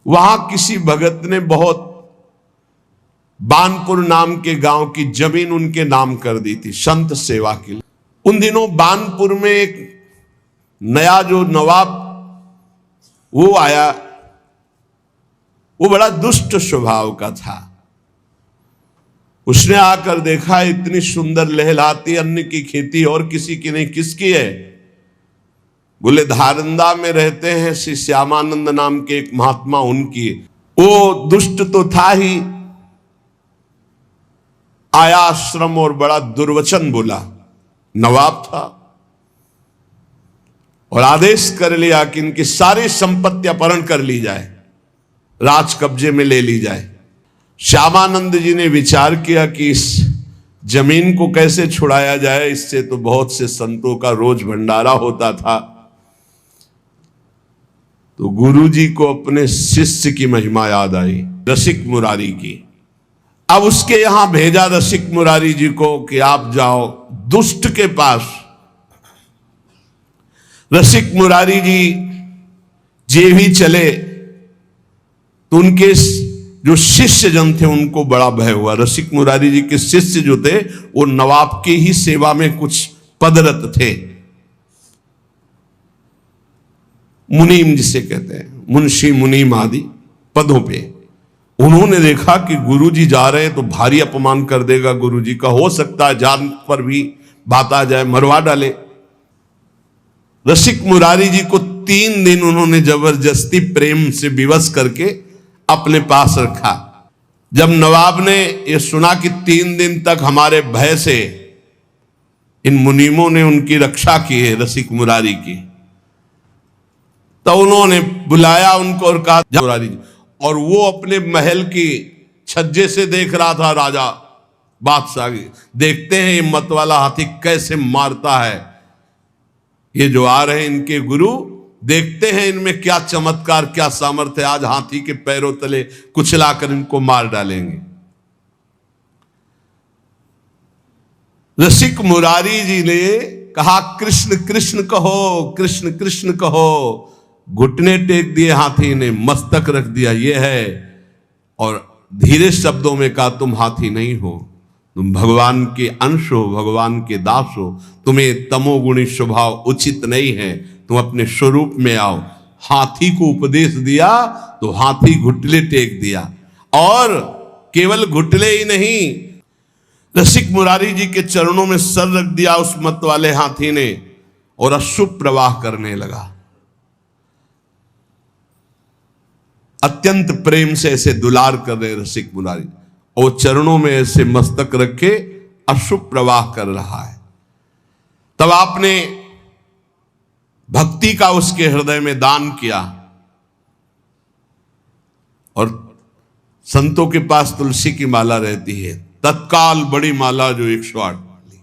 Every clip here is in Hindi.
वहां किसी भगत ने बहुत बानपुर नाम के गांव की जमीन उनके नाम कर दी थी संत सेवा के लिए। उन दिनों बानपुर में एक नया जो नवाब वो आया, वो बड़ा दुष्ट स्वभाव का था। उसने आकर देखा इतनी सुंदर लहलहाती अन्न की खेती और किसी की नहीं, किसकी है? बोले धारंदा में रहते हैं श्री श्यामानंद नाम के एक महात्मा, उनकी। वो दुष्ट तो था ही, आया आश्रम और बड़ा दुर्वचन बोला। नवाब था और आदेश कर लिया कि इनकी सारी संपत्ति अपहरण कर ली जाए, राज कब्जे में ले ली जाए। श्यामानंद जी ने विचार किया कि इस जमीन को कैसे छुड़ाया जाए, इससे तो बहुत से संतों का रोज भंडारा होता था। तो गुरु जी को अपने शिष्य की महिमा याद आई, रसिक मुरारी की। अब उसके यहां भेजा रसिक मुरारी जी को कि आप जाओ दुष्ट के पास। रसिक मुरारी जी भी चले तो उनके जो शिष्य जन थे उनको बड़ा भय हुआ। रसिक मुरारी जी के शिष्य जो थे वो नवाब की ही सेवा में कुछ पदरत थे, मुनीम जिसे कहते हैं, मुंशी मुनीम आदि पदों पे। उन्होंने देखा कि गुरुजी जा रहे हैं तो भारी अपमान कर देगा गुरुजी का, हो सकता है जान पर भी बात आ जाए, मरवा डाले। रसिक मुरारी जी को 3 दिन उन्होंने जबरदस्ती प्रेम से विवश करके अपने पास रखा। जब नवाब ने यह सुना कि 3 दिन तक हमारे भय से इन मुनीमों ने उनकी रक्षा की है रसिक मुरारी की, तो उन्होंने बुलाया उनको और कहा मुरारी जी। और वो अपने महल की छज्जे से देख रहा था राजा बादशाह, देखते हैं ये मत वाला हाथी कैसे मारता है, ये जो आ रहे हैं इनके गुरु, देखते हैं इनमें क्या चमत्कार क्या सामर्थ्य, आज हाथी के पैरों तले कुचलाकर इनको मार डालेंगे। रसिक मुरारी जी ने कहा कृष्ण कृष्ण कहो, कृष्ण कृष्ण कहो। घुटने टेक दिए हाथी ने, मस्तक रख दिया ये है, और धीरे शब्दों में कहा तुम हाथी नहीं हो, तुम भगवान के अंश हो, भगवान के दास हो, तुम्हें तमोगुणी स्वभाव उचित नहीं है, तुम अपने स्वरूप में आओ। हाथी को उपदेश दिया तो हाथी घुटले टेक दिया, और केवल घुटले ही नहीं, रसिक मुरारी जी के चरणों में सर रख दिया उस मत वाले हाथी ने, और अश्रु प्रवाह करने लगा। अत्यंत प्रेम से ऐसे दुलार कर रहे रसिक मुरारी, और चरणों में ऐसे मस्तक रखे अश्रु प्रवाह कर रहा है। तब आपने भक्ति का उसके हृदय में दान किया, और संतों के पास तुलसी की माला रहती है, तत्काल बड़ी माला जो 108 वाली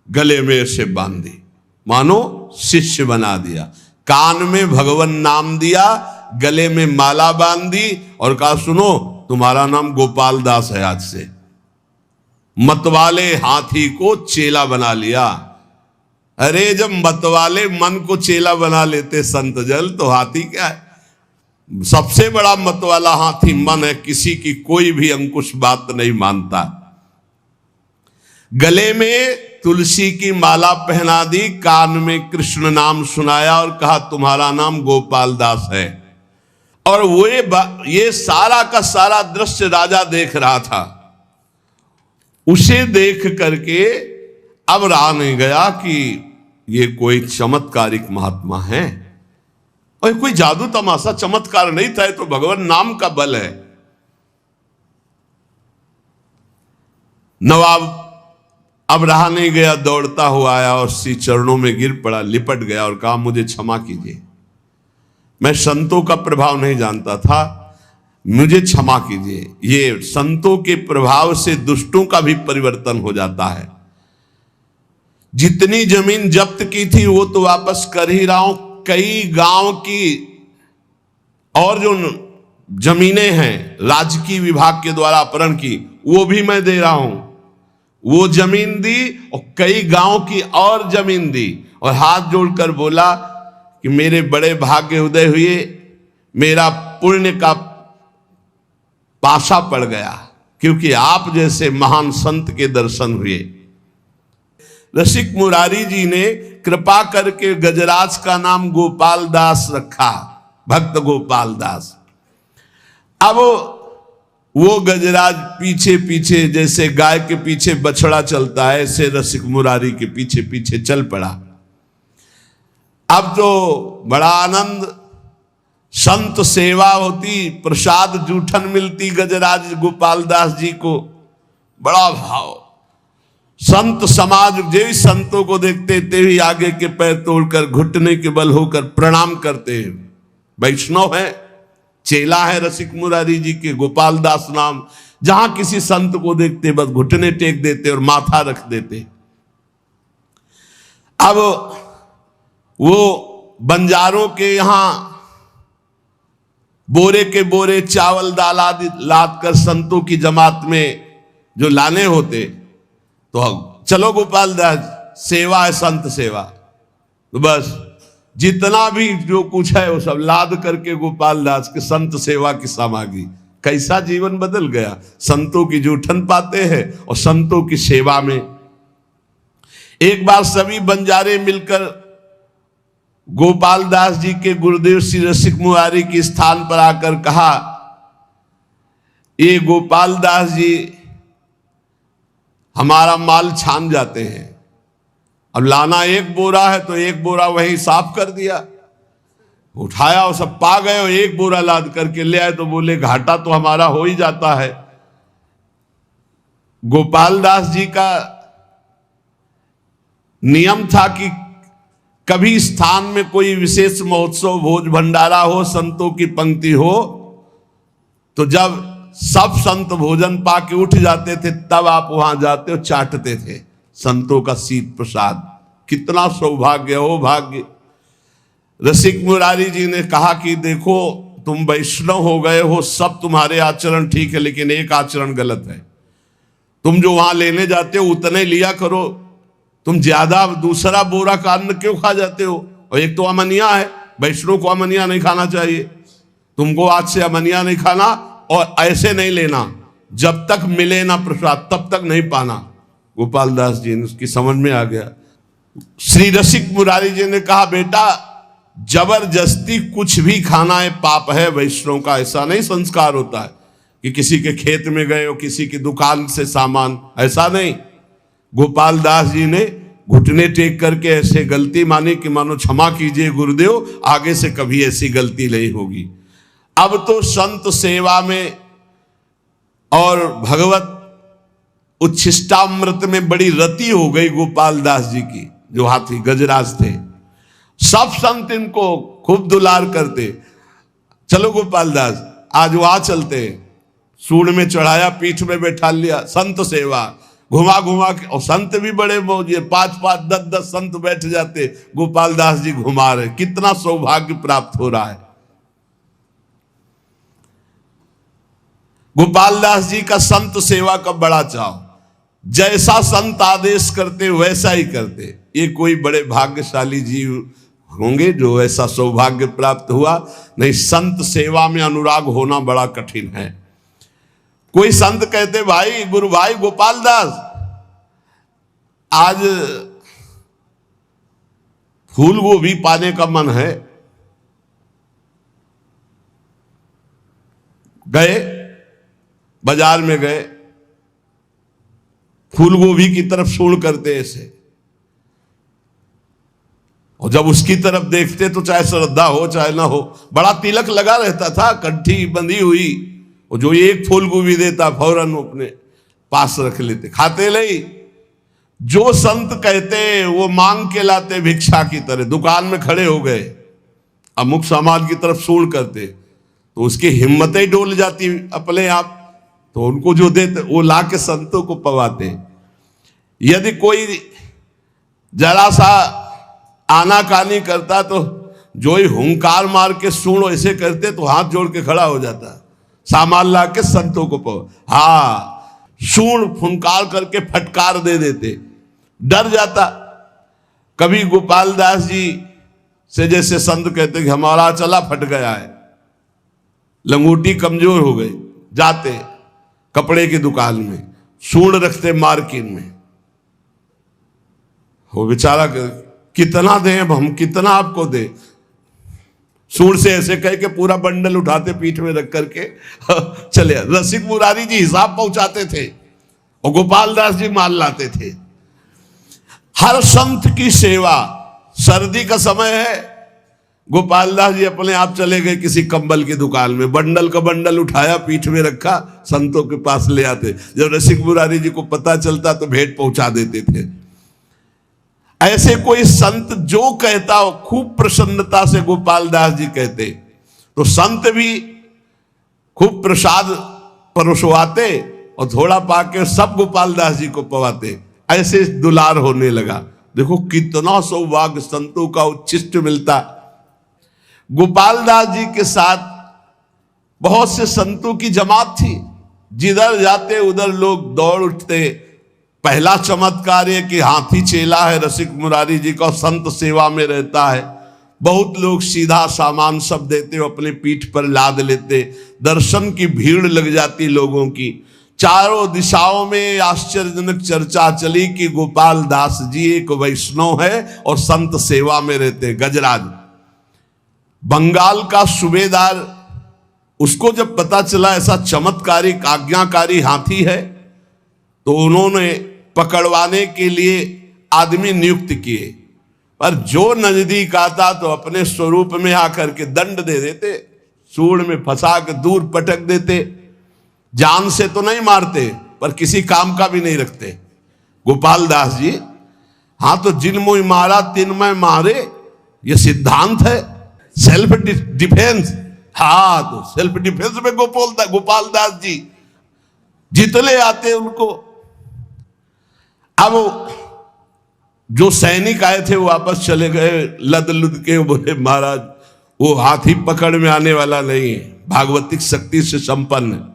गले में ऐसे बांधी, मानो शिष्य बना दिया। कान में भगवान नाम दिया, गले में माला बांधी, और कहा सुनो तुम्हारा नाम गोपाल दास है आज से। मतवाले हाथी को चेला बना लिया। अरे जब मतवाले मन को चेला बना लेते संत जल, तो हाथी क्या है? सबसे बड़ा मतवाला हाथी मन है, किसी की कोई भी अंकुश बात नहीं मानता। गले में तुलसी की माला पहना दी, कान में कृष्ण नाम सुनाया और कहा तुम्हारा नाम गोपाल दास है। और वो ये सारा का सारा दृश्य राजा देख रहा था। उसे देख करके अब रहा नहीं गया कि ये कोई चमत्कारिक महात्मा है, और कोई जादू तमाशा चमत्कार नहीं था, तो भगवान नाम का बल है। नवाब अब रहा नहीं गया, दौड़ता हुआ आया और श्री चरणों में गिर पड़ा, लिपट गया और कहा मुझे क्षमा कीजिए, मैं संतों का प्रभाव नहीं जानता था, मुझे क्षमा कीजिए। ये संतों के प्रभाव से दुष्टों का भी परिवर्तन हो जाता है। जितनी जमीन जब्त की थी वो तो वापस कर ही रहा हूं, कई गांव की और जो जमीनें हैं राजकीय विभाग के द्वारा अपहरण की, वो भी मैं दे रहा हूं। वो जमीन दी और कई गांव की और जमीन दी, और हाथ जोड़कर बोला कि मेरे बड़े भाग्य उदय हुए, मेरा पुण्य का पासा पड़ गया, क्योंकि आप जैसे महान संत के दर्शन हुए। रसिक मुरारी जी ने कृपा करके गजराज का नाम गोपाल दास रखा, भक्त गोपाल दास। अब वो गजराज पीछे पीछे, जैसे गाय के पीछे बछड़ा चलता है, ऐसे रसिक मुरारी के पीछे पीछे चल पड़ा। अब तो बड़ा आनंद, संत सेवा होती, प्रसाद जूठन मिलती गजराज गोपाल दास जी को, बड़ा भाव। संत समाज जो संतों को देखते ते ही आगे के पैर तोड़कर घुटने के बल होकर प्रणाम करते हैं। वैष्णव है, चेला है रसिक मुरारी जी के, गोपाल दास नाम। जहां किसी संत को देखते बस घुटने टेक देते और माथा रख देते। अब वो बंजारों के यहां बोरे के बोरे चावल दाल आदि लाद कर संतों की जमात में जो लाने होते, तो चलो गोपाल दास, सेवा है संत सेवा, तो बस जितना भी जो कुछ है वो सब लाद करके गोपाल दास के संत सेवा की सामग्री। कैसा जीवन बदल गया, संतों की जूठन पाते हैं और संतों की सेवा में। एक बार सभी बंजारे मिलकर गोपाल दास जी के गुरुदेव श्री रसिक मुरारी के स्थान पर आकर कहा, ये गोपाल दास जी हमारा माल छान जाते हैं, अब लाना एक बोरा है तो एक बोरा वही साफ कर दिया, उठाया और सब पा गए और एक बोरा लाद करके ले आए, तो बोले घाटा तो हमारा हो ही जाता है। गोपाल दास जी का नियम था कि कभी स्थान में कोई विशेष महोत्सव, भोज भंडारा हो, संतों की पंक्ति हो, तो जब सब संत भोजन पाके उठ जाते थे तब आप वहां जाते और चाटते थे संतों का शीत प्रसाद। कितना सौभाग्य हो, भाग्य। रसिक मुरारी जी ने कहा कि देखो तुम वैष्णव हो गए हो, सब तुम्हारे आचरण ठीक है, लेकिन एक आचरण गलत है। तुम जो वहां लेने जाते हो उतने लिया करो, तुम ज्यादा दूसरा बोरा का अन्न क्यों खा जाते हो? और एक तो अमनिया है, वैष्णव को अमनिया नहीं खाना चाहिए। तुमको आज से अमनिया नहीं खाना और ऐसे नहीं लेना, जब तक मिले ना प्रसाद तब तक नहीं पाना। गोपाल दास जी ने उसकी समझ में आ गया। श्री रसिक मुरारी जी ने कहा, बेटा जबरदस्ती कुछ भी खाना है पाप है, वैष्णव का ऐसा नहीं संस्कार होता है कि किसी के खेत में गए हो, किसी की दुकान से सामान, ऐसा नहीं। गोपाल दास जी ने घुटने टेक करके ऐसे गलती मानी कि मानो क्षमा कीजिए गुरुदेव, आगे से कभी ऐसी गलती नहीं होगी। अब तो संत सेवा में और भगवत उच्छिष्टामृत में बड़ी रति हो गई गोपाल दास जी की, जो हाथी गजराज थे। सब संत इनको खूब दुलार करते। चलो गोपाल दास आज वहां चलते, सूंड में चढ़ाया, पीठ में बैठा लिया, संत सेवा घुमा घुमा के, और संत भी बड़े मौजे, 5-5, 10-10 संत बैठ जाते, गोपाल दास जी घुमा रहे। कितना सौभाग्य प्राप्त हो रहा है। गोपाल दास जी का संत सेवा का बड़ा चाव, जैसा संत आदेश करते वैसा ही करते। ये कोई बड़े भाग्यशाली जीव होंगे जो ऐसा सौभाग्य प्राप्त हुआ। नहीं, संत सेवा में अनुराग होना बड़ा कठिन है। कोई संत कहते, भाई गुरु भाई गोपाल दास आज फूल गोभी पाने का मन है। गए बाजार में, गए फूल गोभी की तरफ सूंड करते ऐसे, और जब उसकी तरफ देखते तो चाहे श्रद्धा हो चाहे ना हो, बड़ा तिलक लगा रहता था, कंठी बंधी हुई, और जो एक फूल गोभी देता फौरन अपने पास रख लेते, खाते नहीं। जो संत कहते वो मांग के लाते भिक्षा की तरह, दुकान में खड़े हो गए, अमुक सामान की तरफ सूंड करते, तो उसकी हिम्मतें डोल जाती अपने आप, तो उनको जो देते वो ला के संतों को पवाते। यदि कोई जरा सा आनाकानी करता तो जो ही हुंकार मार के सूंड ऐसे करते तो हाथ जोड़ के खड़ा हो जाता, सामान ला के संतों को पवा। हाँ, सूंड फुंकार करके फटकार दे देते, डर जाता। कभी गोपाल दास जी से जैसे संत कहते कि हमारा चला फट गया है, लंगोटी कमजोर हो गई, जाते कपड़े की दुकान में, सूंड रखते मार्किन में। वो बेचारा कितना दें, अब हम कितना आपको दें, सूंड से ऐसे कह के पूरा बंडल उठाते पीठ में रख करके चले। रसिक मुरारी जी हिसाब पहुंचाते थे और गोपाल दास जी माल लाते थे। हर संत की सेवा। सर्दी का समय है, गोपाल दास जी अपने आप चले गए किसी कंबल की दुकान में, बंडल का बंडल उठाया, पीठ में रखा, संतों के पास ले आते। जब रसिक मुरारी जी को पता चलता तो भेंट पहुंचा देते थे। ऐसे कोई संत जो कहता हो, खूब प्रसन्नता से गोपाल दास जी कहते, तो संत भी खूब प्रसाद परोसवाते और थोड़ा पाके सब गोपाल दास जी को पवाते। ऐसे दुलार होने लगा। देखो कितना सौभाग्य संतों का उच्छिष्ट मिलता। गोपाल दास जी के साथ बहुत से संतों की जमात थी, जिधर जाते उधर लोग दौड़ उठते। पहला चमत्कार है कि हाथी चेला है रसिक मुरारी जी का, संत सेवा में रहता है। बहुत लोग सीधा सामान सब देते हो, अपने पीठ पर लाद लेते। दर्शन की भीड़ लग जाती लोगों की। चारों दिशाओं में आश्चर्यजनक चर्चा चली कि गोपाल दास जी एक वैष्णव है और संत सेवा में रहते। गजराज बंगाल का सूबेदार, उसको जब पता चला ऐसा चमत्कारी आज्ञाकारी हाथी है, तो उन्होंने पकड़वाने के लिए आदमी नियुक्त किए। पर जो नजदीक आता तो अपने स्वरूप में आकर के दंड दे देते, सूंड में फंसा के दूर पटक देते। जान से तो नहीं मारते, पर किसी काम का भी नहीं रखते। गोपाल दास जी, हाँ तो जिन मुँह मारा तिन मैं मारे, ये सिद्धांत है, सेल्फ डिफेंस। हाँ तो सेल्फ डिफेंस में गोपाल दास जी जितने आते उनको। अब जो सैनिक आए थे वो वापस चले गए लद लुद के, बोले महाराज वो हाथी पकड़ में आने वाला नहीं है, भागवतिक शक्ति से संपन्न।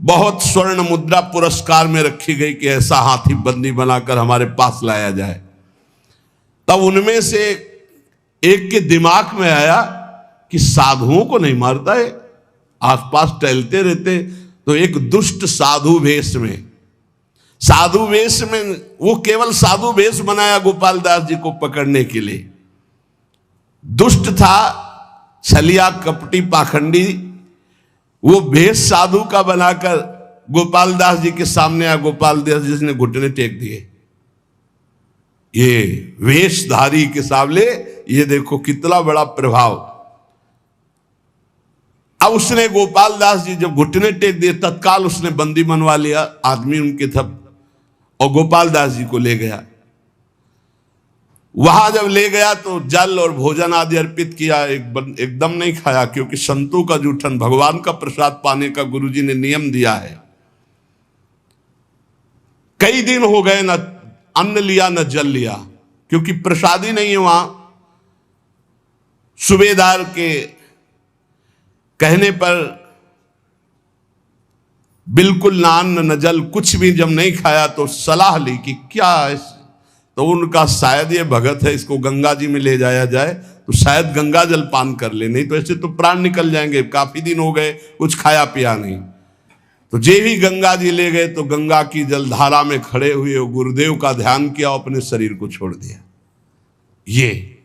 बहुत स्वर्ण मुद्रा पुरस्कार में रखी गई कि ऐसा हाथी बंदी बनाकर हमारे पास लाया जाए। तब उनमें से एक के दिमाग में आया कि साधुओं को नहीं मारता है, आसपास टहलते रहते। तो एक दुष्ट साधु वेश में, वो केवल साधु वेश बनाया गोपाल दास जी को पकड़ने के लिए। दुष्ट था, छलिया, कपटी, पाखंडी। वो भेष साधु का बनाकर गोपाल दास जी के सामने आया। गोपाल दास जी ने घुटने टेक दिए। ये वेशधारी के सामने ये देखो कितना बड़ा प्रभाव। अब उसने गोपाल दास जी जब घुटने टेक दिए, तत्काल उसने बंदी बनवा लिया आदमी उनके थप, और गोपाल दास जी को ले गया। वहां जब ले गया तो जल और भोजन आदि अर्पित किया। एकदम नहीं खाया, क्योंकि संतों का जूठन, भगवान का प्रसाद पाने का गुरुजी ने नियम दिया है। कई दिन हो गए, न अन्न लिया न जल लिया, क्योंकि प्रसादी नहीं है वहां। सूबेदार के कहने पर बिल्कुल ना अन्न न जल, कुछ भी जब नहीं खाया तो सलाह ली कि क्या है, तो उनका शायद ये भगत है, इसको गंगा जी में ले जाया जाए तो शायद गंगा जल पान कर ले, नहीं तो ऐसे तो प्राण निकल जाएंगे। काफी दिन हो गए, कुछ खाया पिया नहीं। तो जे भी गंगा जी ले गए तो गंगा की जलधारा में खड़े हुए और गुरुदेव का ध्यान किया, अपने शरीर को छोड़ दिया। ये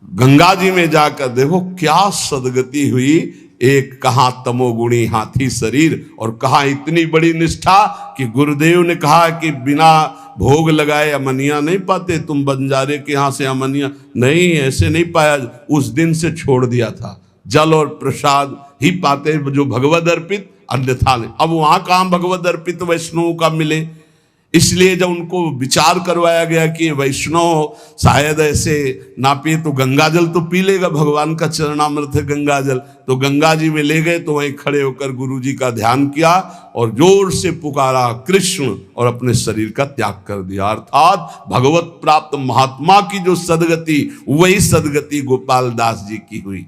गंगा जी में जाकर देखो क्या सदगति हुई। एक कहां तमोगुणी हाथी शरीर, और कहां इतनी बड़ी निष्ठा कि गुरुदेव ने कहा कि बिना भोग लगाए अमनिया नहीं पाते। तुम बंजारे के यहां से अमनिया नहीं, ऐसे नहीं पाया। उस दिन से छोड़ दिया था, जल और प्रसाद ही पाते जो भगवद अर्पित, अन्यथा नहीं। अब वहां कहां भगवद अर्पित वैष्णव का मिले। इसलिए जब उनको विचार करवाया गया कि वैष्णव शायद ऐसे ना पिए तो गंगा जल तो पी लेगा, भगवान का चरणामृत है गंगा जल, तो गंगा जी में ले गए। तो वहीं खड़े होकर गुरु जी का ध्यान किया और जोर से पुकारा कृष्ण, और अपने शरीर का त्याग कर दिया। अर्थात भगवत प्राप्त महात्मा की जो सदगति, वही सदगति गोपाल दास जी की हुई।